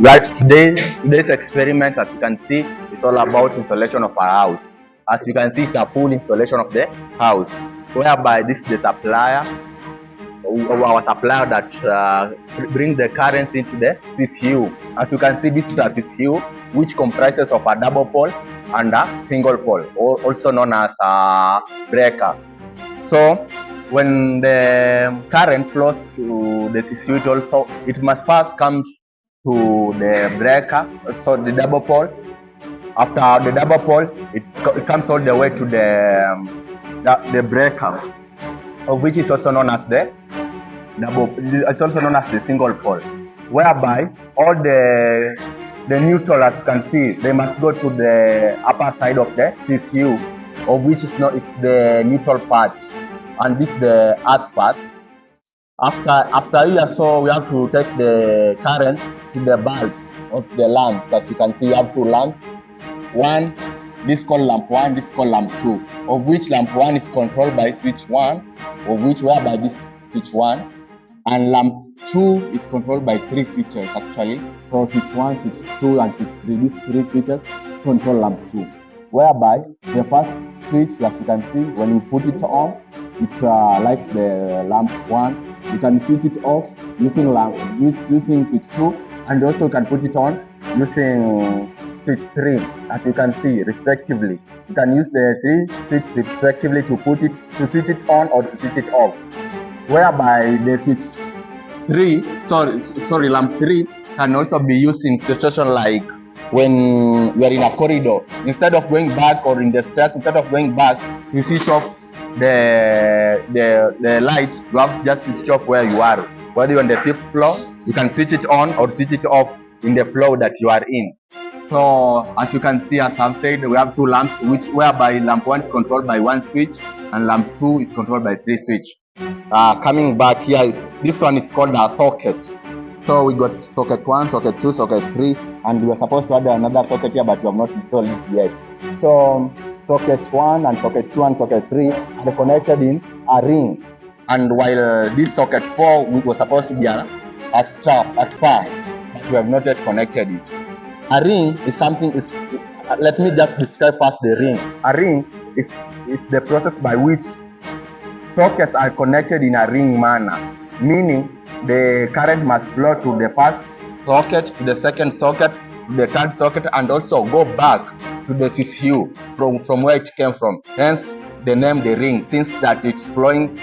Right, today's experiment, as you can see, it's all about installation of our house. As you can see, it's a full installation of the house, whereby this is the supplier, our supplier that brings the current into the CCU. As you can see, this is a CCU which comprises of a double pole and a single pole, also known as a breaker. So when the current flows to the CCU, it must first come to the breaker, so the double pole. After the double pole, it comes all the way to the breaker, which is also known as the it's also known as the single pole, whereby all the neutral, as you can see, they must go to the upper side of the CCU, of which is the neutral part, and this is the earth part. After here, so we have to take the current to the bulbs of the lamps. As you can see, you have two lamps. One, this called lamp 1, this called lamp 2, of which lamp 1 is controlled by switch 1, of which whereby this switch 1, and lamp 2 is controlled by 3 switches actually. So switch 1, switch 2, and switch 3. These 3 switches control lamp 2, whereby the first switch, as you can see, when you put it on, it lights the lamp 1. You can switch it off using switch 2, and also you can put it on using switch 3, as you can see, respectively. You can use the 3 switches respectively to switch it on or to switch it off, whereby the lamp 3 can also be used in situation like when you are in a corridor. Instead of going back, or in the stairs, instead of going back, you switch off the light. You have just switch off where you are. Whether you're on the 5th floor, you can switch it on or switch it off in the floor that you are in. So as you can see, as I've said, we have two lamps, whereby lamp 1 is controlled by 1 switch and lamp 2 is controlled by 3 switch. Coming back here, this one is called a socket. So we got socket 1, socket 2, socket 3, and we are supposed to add another socket here, but we have not installed it yet. So socket 1 and socket 2 and socket 3 are connected in a ring, and while this socket 4 was supposed to be a spar, but we have not yet connected it. A ring is something. Let me just describe first the ring. A ring is the process by which sockets are connected in a ring manner, meaning the current must flow to the first socket, to the second socket, to the third socket, and also go back to the CCU from where it came from. Hence the name the ring, since that it's flowing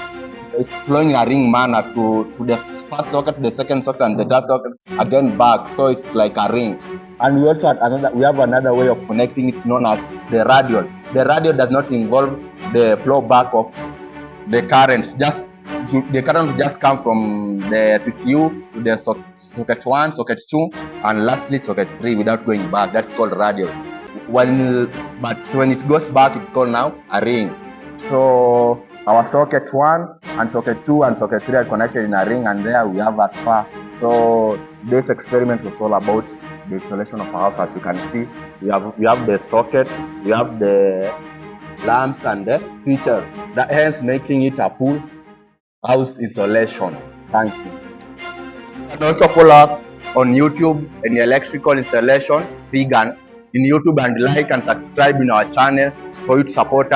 in a ring manner to the first socket, the second socket, and the third socket, again back. So it's like a ring. And we also have another way of connecting it, known as the radial. The radial does not involve the flow back of the currents. The current just come from the CCU to the socket 1, socket 2, and lastly socket 3 without going back. That's called radial. But when it goes back, it's called now a ring. So our socket 1 and socket 2 and socket 3 are connected in a ring, and there we have a spar. So today's experiment was all about the installation of a house. As you can see, we have the socket, we have the lamps and the switches, hence making it a full house installation. Thank you. You can also follow us on YouTube in electrical installation, vegan in YouTube, and like and subscribe in our channel for you to support us.